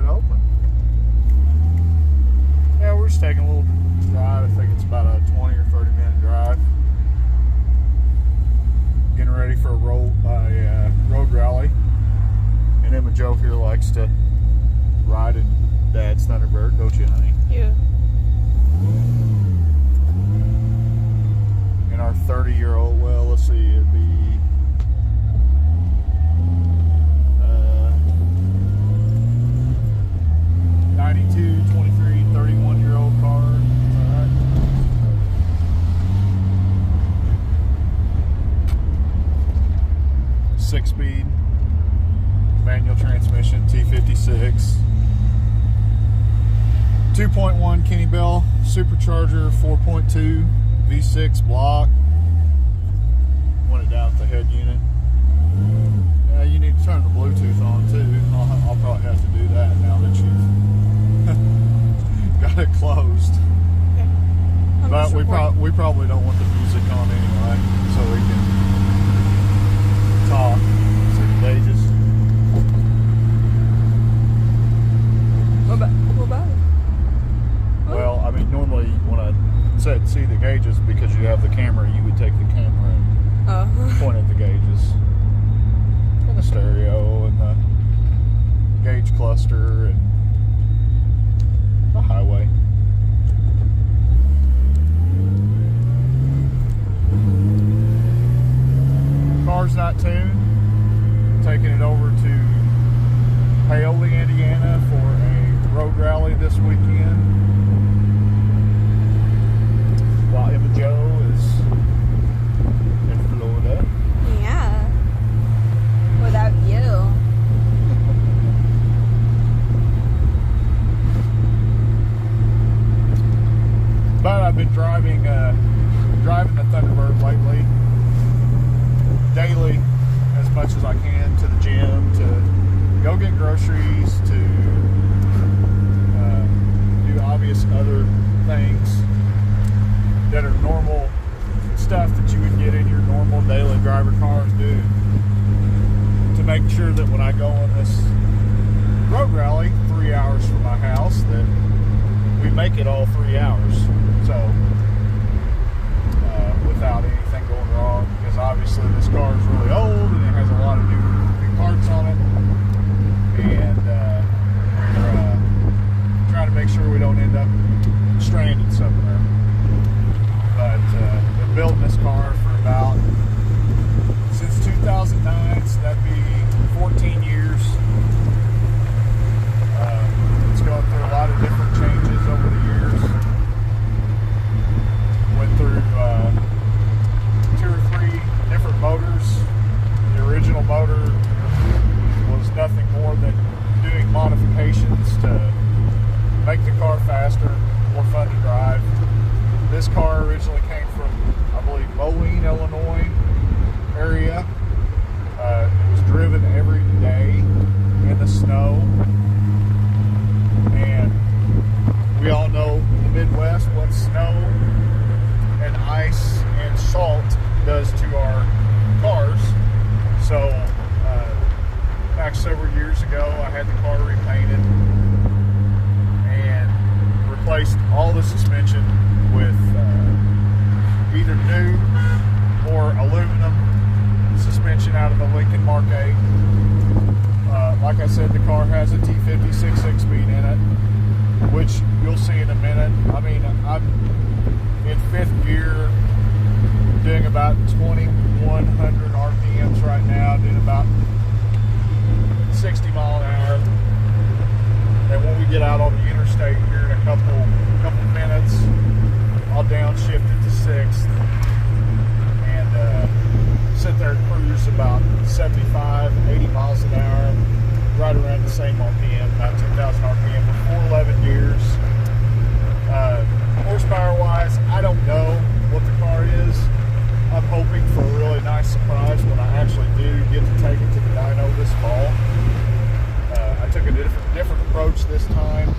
open. Yeah, we're just taking a little drive. I think it's about a 20 or 30 minute drive. Getting ready for a road rally. And Emma Jo here likes to ride in Dad's Thunderbird, don't you, honey? Yeah. And our 30-year-old, well, let's see, it'd be 92, 23, 31-year-old car. Alright. 6-speed manual transmission, T56. 2.1 Kenny Bell supercharger, 4.2 V6 block. Want it down at the head unit. You need to turn the Bluetooth on too. I'll probably have to do that now that you've got it closed. Okay. But we probably don't want the music on anyway, so we can talk. See the gauges. What about it? Well, I mean, normally when I said see the gauges, because you have the camera, you would take the camera and point at the gauges. And the stereo and the gauge cluster and the highway. Car's not tuned. Taking it over to Paoli, Indiana for a road rally this weekend. While Emma Jo is in Florida. Yeah. Without you. But I've been driving the Thunderbird lately, daily, as much as I can, to the gym, to go get groceries, to do obvious other things that are normal stuff that you would get in your normal daily driver car and do, to make sure that when I go on this road rally 3 hours from my house, that we make it all 3 hours. So without anything going wrong, because obviously this car is really old and it has a lot of new parts on it, and we're trying to make sure we don't end up stranded somewhere. But been building this car for about since 2009, so that'd be 14 years. It's gone through a lot of different changes over the years. Went through 2 or 3 different motors. The original motor was nothing more than doing modifications to make the car faster, more fun to drive. This car originally came from, I believe, Moline, Illinois area. It was driven every day in the snow. And we all know in the Midwest what snow and ice and salt does to our cars. So back several years ago, I had the car repainted and replaced all the suspension with either new or aluminum suspension out of the Lincoln Mark 8. Like I said, the car has a T56 6-speed in it, which you'll see in a minute. I mean, I'm in 5th gear, doing about 2,100 RPMs right now, doing about 60 mile an hour. And when we get out on the interstate here in a couple minutes, I'll downshift it to 6th and sit there and cruise about 75, 80 miles an hour, right around the same RPM, about 10,000 RPM with 411 gears. Horsepower-wise, I don't know what the car is. I'm hoping for a really nice surprise when I actually do get to take it to the dyno this fall. I took a different approach this time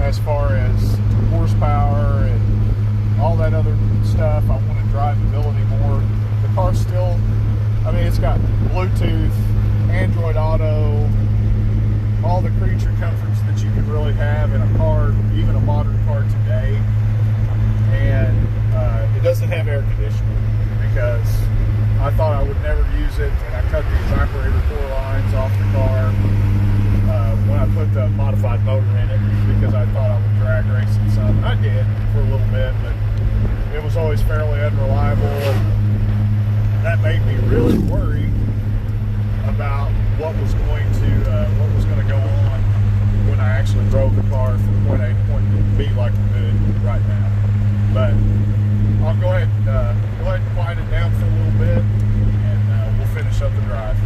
as far as horsepower and all that other stuff. I want to drivability more. The car's still, I mean, it's got Bluetooth, Android Auto, all all the creature comforts that you can really have in a car, even a modern car today. And it doesn't have air conditioning because I thought I would never use it, and I cut the evaporator core lines off the car when I put the modified motor in it because I thought I would drag race it some. I did for a little bit, but it was always fairly unreliable, and that made me really worried about what was going to go on when I actually drove the car from point A to point B like we're doing right now. But I'll go ahead and quiet it down for a little bit, and we'll finish up the drive.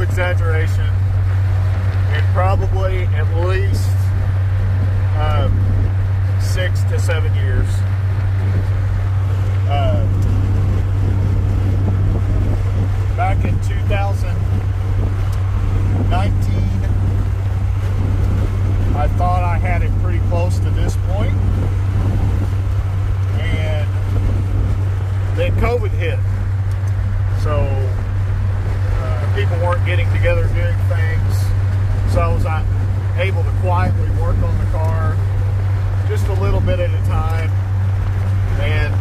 Exaggeration, in probably at least 6 to 7 years. Back in 2019, I thought I had it pretty close to this point, and then COVID hit. So people weren't getting together doing things, so I was not able to quietly work on the car just a little bit at a time. And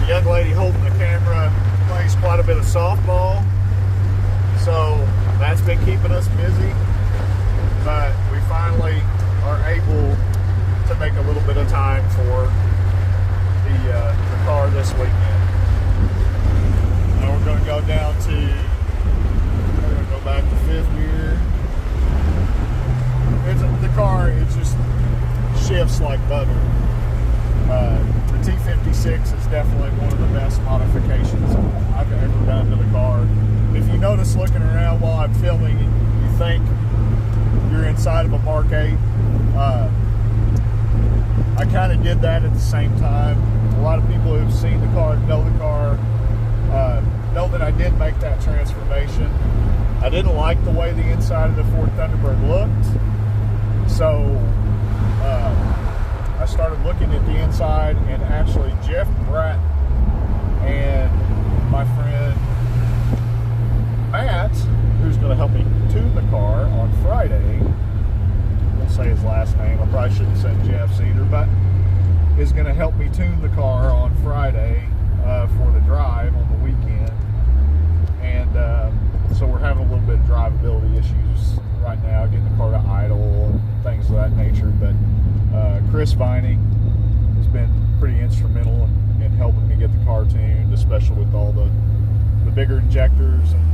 the young lady holding the camera plays quite a bit of softball, so that's been keeping us busy. But we finally are able to make a little bit of time for the car this weekend. Now we're going to go down to filming and you think you're inside of a Mark 8. I kind of did that at the same time. A lot of people who've seen the car, know that I did make that transformation. I didn't like the way the inside of the Ford Thunderbird looked, so I started looking at the inside, and actually Jeff Bratt and my friend Matt, who's going to help me tune the car on Friday, won't say his last name, I probably shouldn't say Jeff's either, but is going to help me tune the car on Friday for the drive on the weekend. And so we're having a little bit of drivability issues right now, getting the car to idle and things of that nature. But Chris Vining has been pretty instrumental in helping me get the car tuned, especially with all the bigger injectors and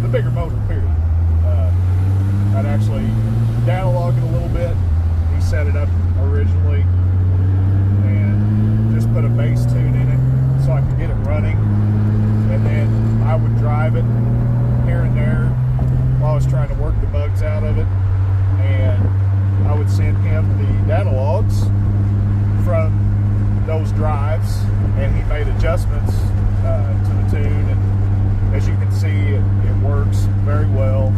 the bigger motor, period. I'd actually downlog it a little bit. He set it up originally and just put a bass tune in it so I could get it running, and then I would drive it here and there while I was trying to work the bugs out of it, and I would send him the data logs from those drives, and he made adjustments to the tune, and as you can see, it works very well.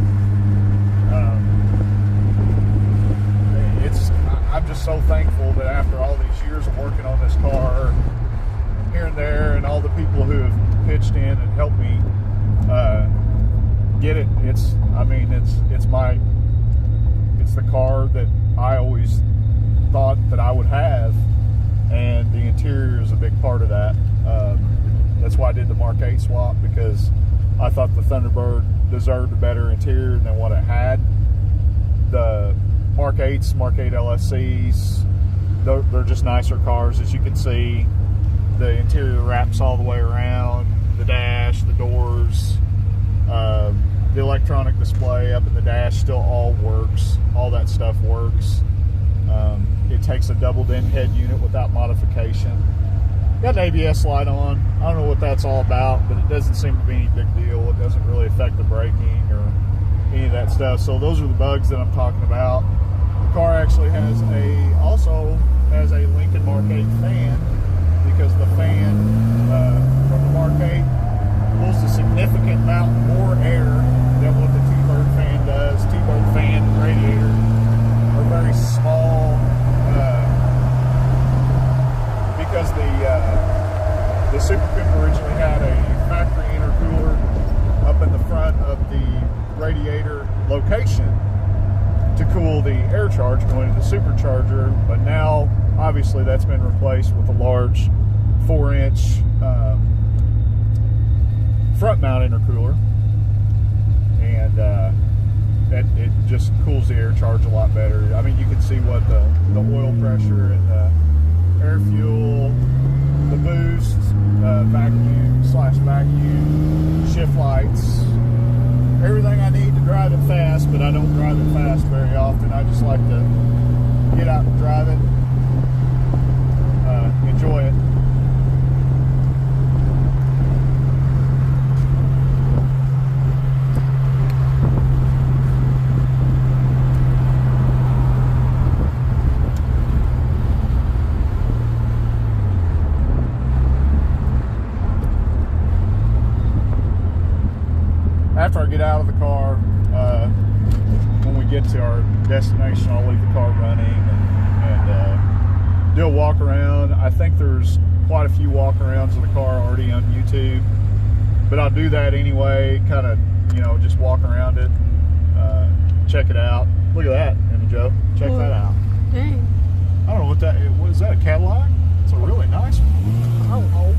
I'm just so thankful that after all these years of working on this car here and there, and all the people who have pitched in and helped me get it, it's the car that I always thought that I would have, and the interior is a big part of that. That's why I did the Mark 8 swap, because I thought the Thunderbird deserved a better interior than what it had. The Mark 8s, Mark 8 LSCs, they're just nicer cars, as you can see. The interior wraps all the way around, the dash, the doors, the electronic display up in the dash still all works. All that stuff works. It takes a double din head unit without modification. Got an ABS light on. I don't know what that's all about, but it doesn't seem to be any big deal. It doesn't really affect the braking or any of that stuff. So those are the bugs that I'm talking about. The car actually also has a Lincoln Mark 8 fan, because the fan from the Mark 8 pulls a significant amount more air than what the T-Bird fan does. T-Bird fan and radiator are very small, because the Super Coupe originally had a factory intercooler up in the front of the radiator location to cool the air charge going to the supercharger, but now obviously that's been replaced with a large 4-inch front mount intercooler, and it just cools the air charge a lot better. I mean, you can see what the oil pressure and the air fuel, the boost, vacuum, shift lights, everything I need to drive it fast, but I don't drive it fast very often. I just like to get out and drive it, enjoy it. After I get out of the car, when we get to our destination, I'll leave the car running and do a walk around. I think there's quite a few walk arounds of the car already on YouTube, but I'll do that anyway, kind of, just walk around it, check it out. Look at that, Emma Joe. Check that out. Dang. I don't know what that is. What is that, a Cadillac? It's a really nice one. Oh, oh.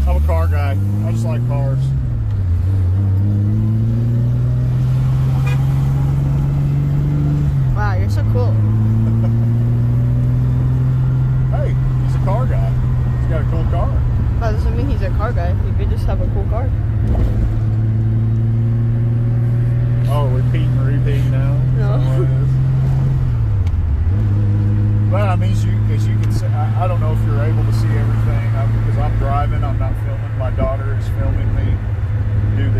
I'm a car guy. I just like cars. Wow, you're so cool. Hey, he's a car guy. He's got a cool car. That doesn't mean he's a car guy. He could just have a cool car. Oh, repeat now? No. Well, I mean, as you can see, I don't know if you're able to see everything because I'm driving. I'm not filming. My daughter is filming me do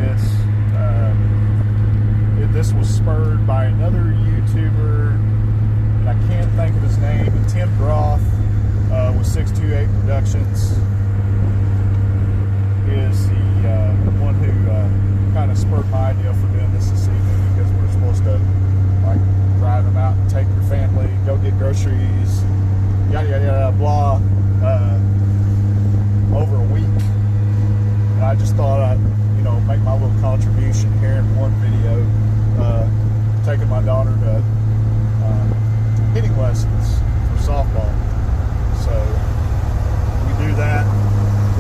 I just thought I'd, make my little contribution here in one video, taking my daughter to hitting lessons for softball. So we do that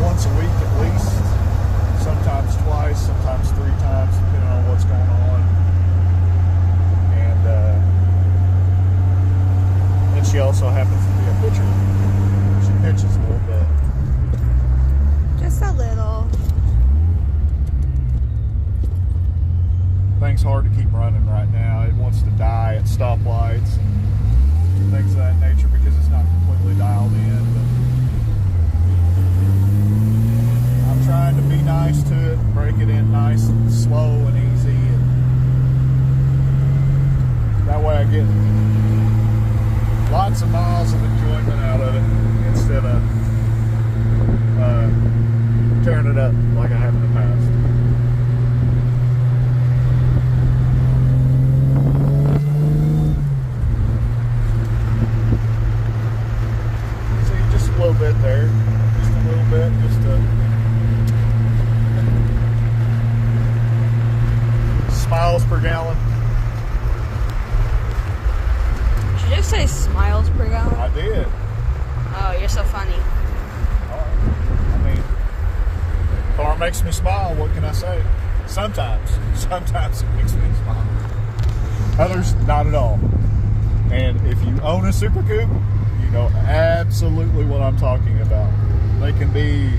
once a week at least, sometimes twice, sometimes 3 times, depending on what's going on. And she also happens to be a pitcher. She pitches a little bit. Just a little. Thing's hard to keep running right now. It wants to die at stoplights and things of that nature because it's not completely dialed in. But I'm trying to be nice to it, break it in nice and slow and easy, and that way I get lots of miles of enjoyment out of it instead of tearing it up like I have in the past. See, just a little bit there. Just a little bit, miles per gallon. Did you just say smiles per gallon? I did. Oh, you're so funny. I mean, car makes me smile. What can I say? Sometimes it makes me smile. Others, not at all. And if you own a Super Coupe, you know absolutely what I'm talking about. They can be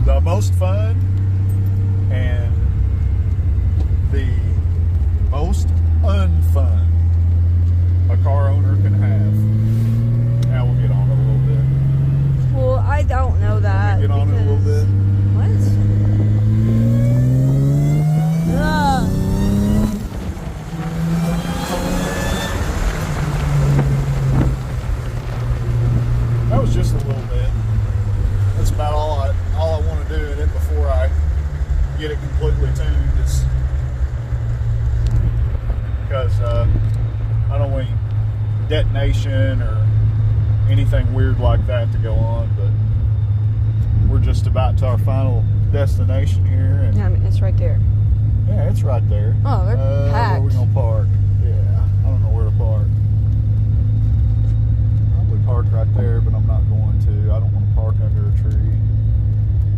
the most fun and the most unfun a car owner can have. Now we'll get on it a little bit. Well, I don't know that. Get on it a little bit. What? Ugh. That was just a little bit. That's about all I want to do in it before I get it completely tuned, is because I don't want any detonation or anything weird like that to go on. But we're just about to our final destination here, and Yeah, I mean, it's right there. yeah, it's right there. Oh, they're Where packed. are we gonna park? Yeah, I don't know where to park. Probably park right there, but I'm not going to. I don't want to park under a tree.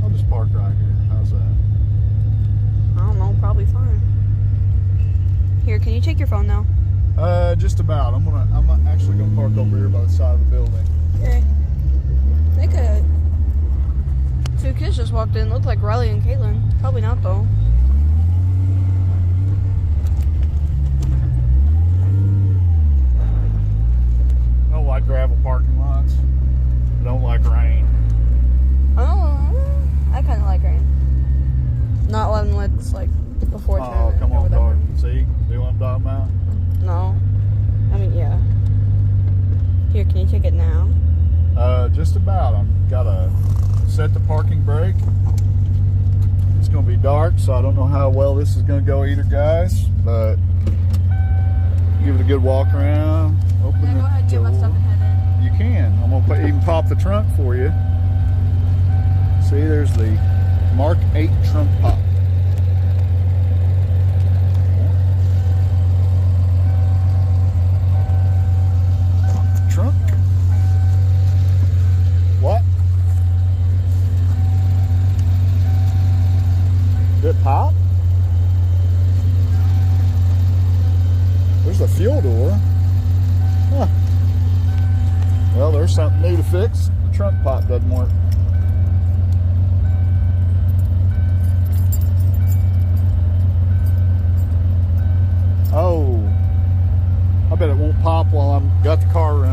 I'll just park right here. How's that? I don't know, probably fine. Here, can you check your phone now? Just about. I'm actually gonna park over here by the side of the building. Okay. They could. 2 kids just walked in. Looked like Riley and Caitlin. Probably not though. I don't like gravel parking lots. I don't like rain. Oh, I kind of like rain. Not when it's like before. Oh, come on, car. See what I'm talking about? No. I mean, yeah. Here, can you check it now? Just about. I've got to set the parking brake. It's going to be dark, so I don't know how well this is going to go either, guys. But give it a good walk around. Open Yeah, the go ahead, get my door. stuff and head in. You can. I'm going to even pop the trunk for you. See, there's the Mark 8 trunk pop. Pop the trunk. What? Did it pop? There's the fuel door. Huh. Well, there's something new to fix. The trunk pop doesn't work. Oh, I bet it won't pop while I've got the car running.